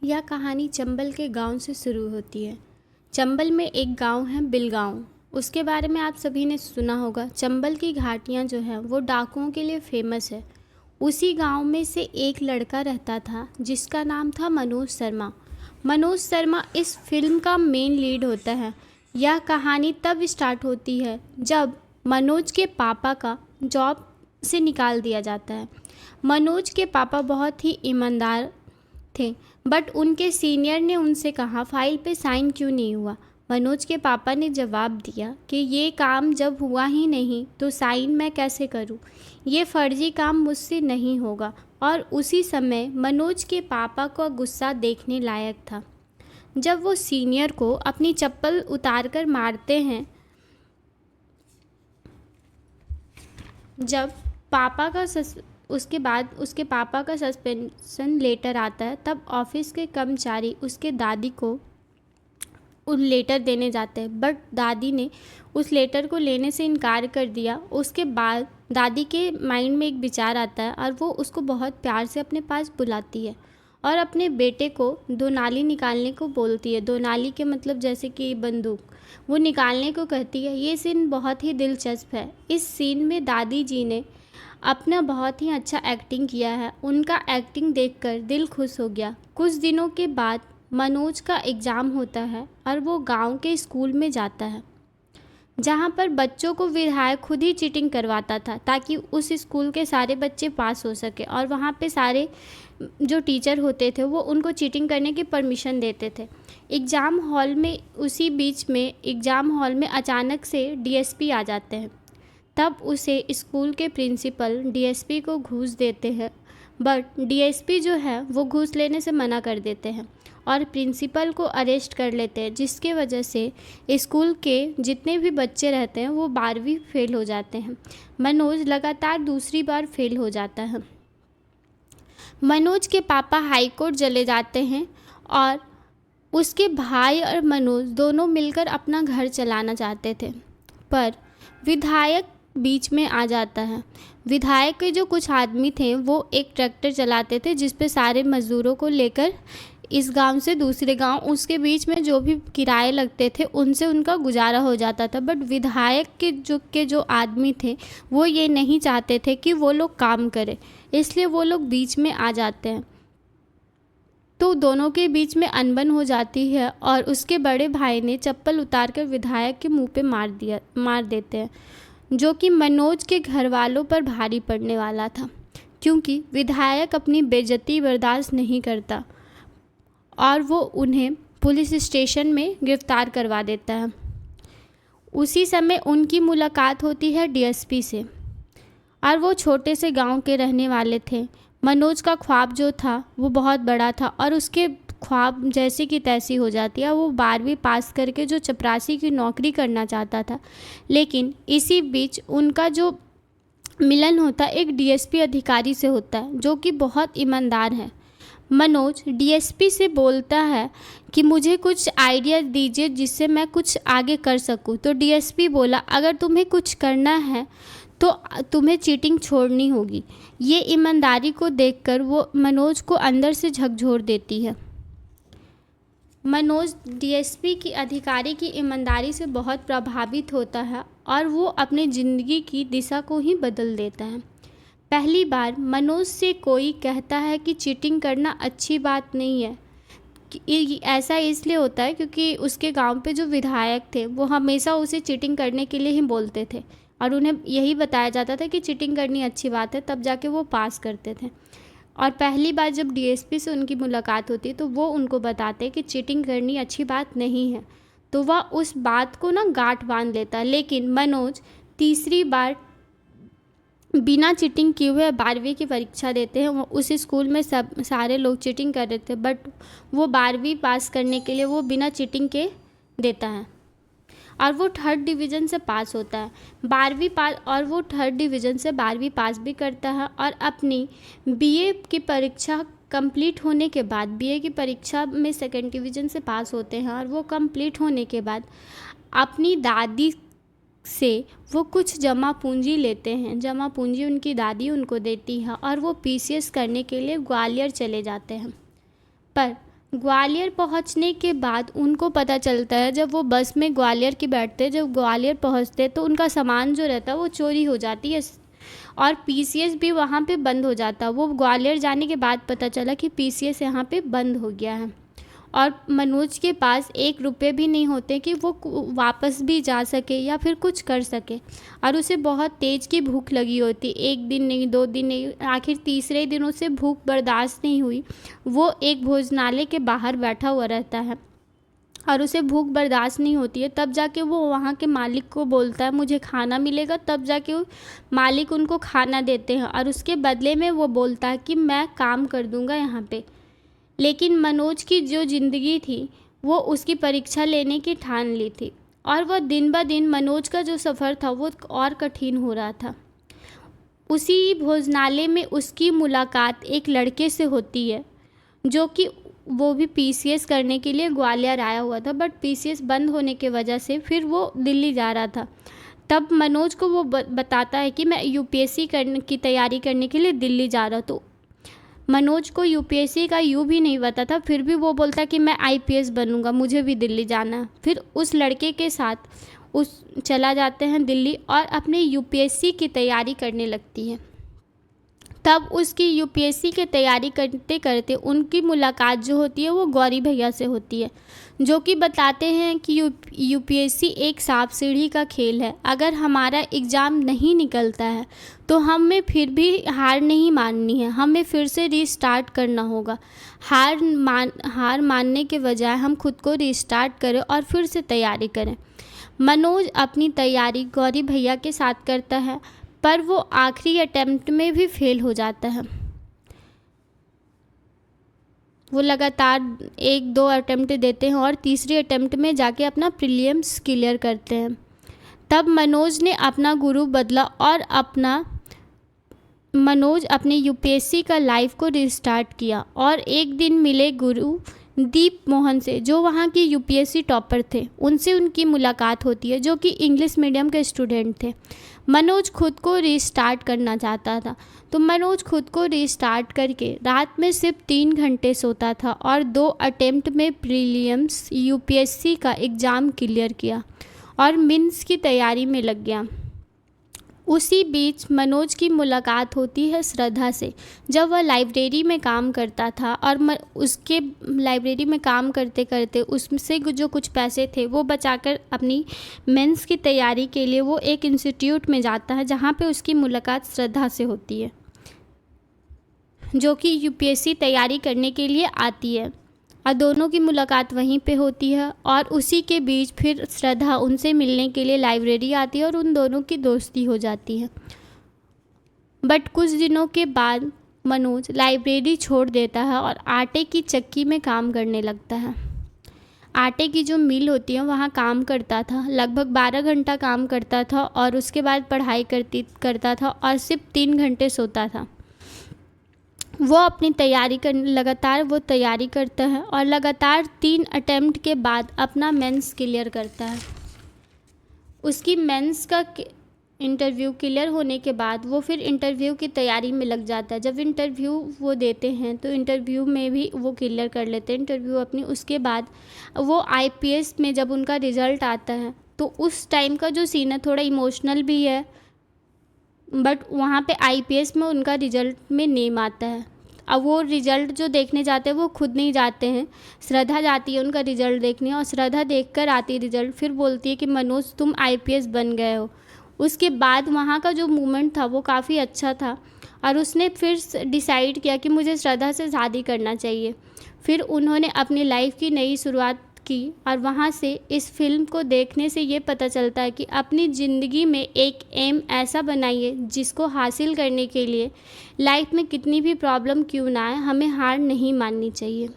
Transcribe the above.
यह कहानी चंबल के गांव से शुरू होती है। चंबल में एक गांव है बिलगांव। उसके बारे में आप सभी ने सुना होगा। चंबल की घाटियां जो हैं वो डाकुओं के लिए फेमस है। उसी गांव में से एक लड़का रहता था जिसका नाम था मनोज शर्मा। मनोज शर्मा इस फिल्म का मेन लीड होता है। यह कहानी तब स्टार्ट होती है जब मनोज के पापा का जॉब से निकाल दिया जाता है। मनोज के पापा बहुत ही ईमानदार थे, बट उनके सीनियर ने उनसे कहा फाइल पे साइन क्यों नहीं हुआ। मनोज के पापा ने जवाब दिया कि ये काम जब हुआ ही नहीं तो साइन मैं कैसे करूं, ये फर्जी काम मुझसे नहीं होगा। और उसी समय मनोज के पापा का गुस्सा देखने लायक था। जब वो सीनियर को अपनी चप्पल उतार कर मारते हैं, जब पापा का उसके बाद उसके पापा का सस्पेंशन लेटर आता है, तब ऑफिस के कर्मचारी उसके दादी को उन लेटर देने जाते हैं, बट दादी ने उस लेटर को लेने से इनकार कर दिया। उसके बाद दादी के माइंड में एक विचार आता है और वो उसको बहुत प्यार से अपने पास बुलाती है और अपने बेटे को दो नाली निकालने को बोलती है। दो नाली के मतलब जैसे कि बंदूक, वो निकालने को कहती है। ये सीन बहुत ही दिलचस्प है। इस सीन में दादी जी ने अपना बहुत ही अच्छा एक्टिंग किया है। उनका एक्टिंग देखकर दिल खुश हो गया। कुछ दिनों के बाद मनोज का एग्ज़ाम होता है और वो गांव के स्कूल में जाता है जहां पर बच्चों को विधायक खुद ही चीटिंग करवाता था ताकि उस स्कूल के सारे बच्चे पास हो सके। और वहां पे सारे जो टीचर होते थे वो उनको चीटिंग करने की परमिशन देते थे। उसी बीच में एग्ज़ाम हॉल में अचानक से डीएसपी आ जाते हैं। तब उसे स्कूल के प्रिंसिपल डीएसपी को घूस देते हैं, बट डीएसपी जो है वो घूस लेने से मना कर देते हैं और प्रिंसिपल को अरेस्ट कर लेते हैं, जिसके वजह से स्कूल के जितने भी बच्चे रहते हैं वो 12वीं फेल हो जाते हैं। मनोज लगातार दूसरी बार फेल हो जाता है। मनोज के पापा हाई कोर्ट चले जाते हैं और उसके भाई और मनोज दोनों मिलकर अपना घर चलाना चाहते थे, पर विधायक बीच में आ जाता है। विधायक के जो कुछ आदमी थे वो एक ट्रैक्टर चलाते थे जिस पे सारे मज़दूरों को लेकर इस गांव से दूसरे गांव, उसके बीच में जो भी किराए लगते थे उनसे उनका गुजारा हो जाता था। बट विधायक के जो आदमी थे वो ये नहीं चाहते थे कि वो लोग काम करें, इसलिए वो लोग बीच में आ जाते हैं। तो दोनों के बीच में अनबन हो जाती है और उसके बड़े भाई ने चप्पल उतार कर विधायक के मुंह पे मार देते हैं, जो कि मनोज के घर वालों पर भारी पड़ने वाला था, क्योंकि विधायक अपनी बेइज्जती बर्दाश्त नहीं करता और वो उन्हें पुलिस स्टेशन में गिरफ्तार करवा देता है। उसी समय उनकी मुलाकात होती है डीएसपी से और वो छोटे से गांव के रहने वाले थे। मनोज का ख्वाब जो था वो बहुत बड़ा था और उसके ख्वाब जैसी की तैसी हो जाती है। वो 12वीं पास करके जो चपरासी की नौकरी करना चाहता था, लेकिन इसी बीच उनका जो मिलन होता है एक डीएसपी अधिकारी से होता है जो कि बहुत ईमानदार है। मनोज डीएसपी से बोलता है कि मुझे कुछ आइडिया दीजिए जिससे मैं कुछ आगे कर सकूं। तो डीएसपी बोला अगर तुम्हें कुछ करना है तो तुम्हें चीटिंग छोड़नी होगी। ये ईमानदारी को देखकर वो मनोज को अंदर से झकझोर देती है। मनोज डीएसपी की अधिकारी की ईमानदारी से बहुत प्रभावित होता है और वो अपनी ज़िंदगी की दिशा को ही बदल देता है। पहली बार मनोज से कोई कहता है कि चीटिंग करना अच्छी बात नहीं है। ऐसा इसलिए होता है क्योंकि उसके गांव पे जो विधायक थे वो हमेशा उसे चीटिंग करने के लिए ही बोलते थे और उन्हें यही बताया जाता था कि चीटिंग करनी अच्छी बात है, तब जाके वो पास करते थे। और पहली बार जब डीएसपी से उनकी मुलाकात होती तो वो उनको बताते कि चीटिंग करनी अच्छी बात नहीं है, तो वह उस बात को ना गांठ बांध लेता है। लेकिन मनोज तीसरी बार बिना चीटिंग किए हुए 12वीं की परीक्षा देते हैं। वो उस स्कूल में सारे लोग चीटिंग कर रहे थे, बट वो 12वीं पास करने के लिए वो बिना चीटिंग के देता है और वो 3rd डिवीज़न से पास होता है। 12वीं पास और वो 3rd डिवीज़न से 12वीं पास भी करता है और अपनी बीए की परीक्षा कंप्लीट होने के बाद, बीए की परीक्षा में 2nd डिवीज़न से पास होते हैं और वो कंप्लीट होने के बाद अपनी दादी से वो कुछ जमा पूंजी लेते हैं। जमा पूंजी उनकी दादी उनको देती है और वो पीसीएस करने के लिए ग्वालियर चले जाते हैं। पर ग्वालियर पहुंचने के बाद उनको पता चलता है, जब वो बस में ग्वालियर की बैठते हैं, जब ग्वालियर पहुंचते हैं तो उनका सामान जो रहता है वो चोरी हो जाती है और पीसीएस भी वहाँ पे बंद हो जाता है। वो ग्वालियर जाने के बाद पता चला कि पीसीएस यहाँ पे बंद हो गया है और मनोज के पास 1 रुपये भी नहीं होते कि वो वापस भी जा सके या फिर कुछ कर सके। और उसे बहुत तेज़ की भूख लगी होती, 1 दिन नहीं, 2 दिन नहीं, आखिर तीसरे दिन उसे भूख बर्दाश्त नहीं हुई। वो एक भोजनालय के बाहर बैठा हुआ रहता है और उसे भूख बर्दाश्त नहीं होती है। तब जाके वो वहाँ के मालिक को बोलता है मुझे खाना मिलेगा, तब जाके वो मालिक उनको खाना देते हैं और उसके बदले में वो बोलता है कि मैं काम कर दूँगा यहाँ पे। लेकिन मनोज की जो ज़िंदगी थी वो उसकी परीक्षा लेने की ठान ली थी और वह दिन ब दिन मनोज का जो सफ़र था वो और कठिन हो रहा था। उसी भोजनालय में उसकी मुलाकात एक लड़के से होती है जो कि वो भी पीसीएस करने के लिए ग्वालियर आया हुआ था, बट पीसीएस बंद होने की वजह से फिर वो दिल्ली जा रहा था। तब मनोज को वो बताता है कि मैं यूपीएससी की तैयारी करने के लिए दिल्ली जा रहा। तो मनोज को यूपीएससी का यू भी नहीं पता था, फिर भी वो बोलता कि मैं आईपीएस बनूंगा, मुझे भी दिल्ली जाना है। फिर उस लड़के के साथ चला जाते हैं दिल्ली और अपने यूपीएससी की तैयारी करने लगती है। तब उसकी यूपीएससी की तैयारी करते करते उनकी मुलाकात जो होती है वो गौरी भैया से होती है, जो कि बताते हैं कि यूपीएससी एक सांप सीढ़ी का खेल है। अगर हमारा एग्ज़ाम नहीं निकलता है तो हमें फिर भी हार नहीं माननी है, हमें फिर से रीस्टार्ट करना होगा। हार मानने के बजाय हम खुद को रीस्टार्ट करें और फिर से तैयारी करें। मनोज अपनी तैयारी गौरी भैया के साथ करता है, पर वो आखिरी अटेम्प्ट में भी फेल हो जाता है। वो लगातार 1-2 अटेम्प्ट देते हैं और तीसरी अटेम्प्ट में जाके अपना प्रीलिम्स क्लियर करते हैं। तब मनोज ने अपना गुरु बदला और मनोज अपने यूपीएससी का लाइफ को रिस्टार्ट किया और एक दिन मिले गुरु दीप मोहन से, जो वहाँ के यूपीएससी टॉपर थे। उनसे उनकी मुलाकात होती है, जो कि इंग्लिश मीडियम के स्टूडेंट थे। मनोज खुद को रीस्टार्ट करना चाहता था, तो मनोज खुद को रीस्टार्ट करके रात में सिर्फ 3 घंटे सोता था और 2 अटेम्प्ट में प्रीलिम्स यूपीएससी का एग्ज़ाम क्लियर किया और मेंस की तैयारी में लग गया। उसी बीच मनोज की मुलाकात होती है श्रद्धा से, जब वह लाइब्रेरी में काम करता था और उसके लाइब्रेरी में काम करते करते उससे जो कुछ पैसे थे वो बचाकर अपनी मेंस की तैयारी के लिए वो एक इंस्टीट्यूट में जाता है, जहाँ पे उसकी मुलाकात श्रद्धा से होती है, जो कि यूपीएससी तैयारी करने के लिए आती है और दोनों की मुलाकात वहीं पे होती है। और उसी के बीच फिर श्रद्धा उनसे मिलने के लिए लाइब्रेरी आती है और उन दोनों की दोस्ती हो जाती है। बट कुछ दिनों के बाद मनोज लाइब्रेरी छोड़ देता है और आटे की चक्की में काम करने लगता है। आटे की जो मिल होती है वहाँ काम करता था, लगभग 12 घंटा काम करता था और उसके बाद पढ़ाई करता था और सिर्फ 3 घंटे सोता था। वो अपनी लगातार वो तैयारी करता है और लगातार 3 अटेम्प्ट के बाद अपना मेंस क्लियर करता है। उसकी मेंस का इंटरव्यू क्लियर होने के बाद वो फिर इंटरव्यू की तैयारी में लग जाता है। जब इंटरव्यू वो देते हैं तो इंटरव्यू में भी वो क्लियर कर लेते हैं इंटरव्यू अपनी। उसके बाद वो आईपीएस में जब उनका रिज़ल्ट आता है तो उस टाइम का जो सीन है थोड़ा इमोशनल भी है, बट वहाँ पे आईपीएस में उनका रिज़ल्ट में नेम आता है। अब वो रिज़ल्ट जो देखने जाते हैं वो खुद नहीं जाते हैं, श्रद्धा जाती है उनका रिज़ल्ट देखने और श्रद्धा देखकर आती है रिज़ल्ट, फिर बोलती है कि मनोज तुम आईपीएस बन गए हो। उसके बाद वहाँ का जो मोमेंट था वो काफ़ी अच्छा था और उसने फिर डिसाइड किया कि मुझे श्रद्धा से शादी करना चाहिए। फिर उन्होंने अपनी लाइफ की नई शुरुआत की और वहाँ से इस फिल्म को देखने से ये पता चलता है कि अपनी ज़िंदगी में एक एम ऐसा बनाइए जिसको हासिल करने के लिए लाइफ में कितनी भी प्रॉब्लम क्यों ना आए हमें हार नहीं माननी चाहिए।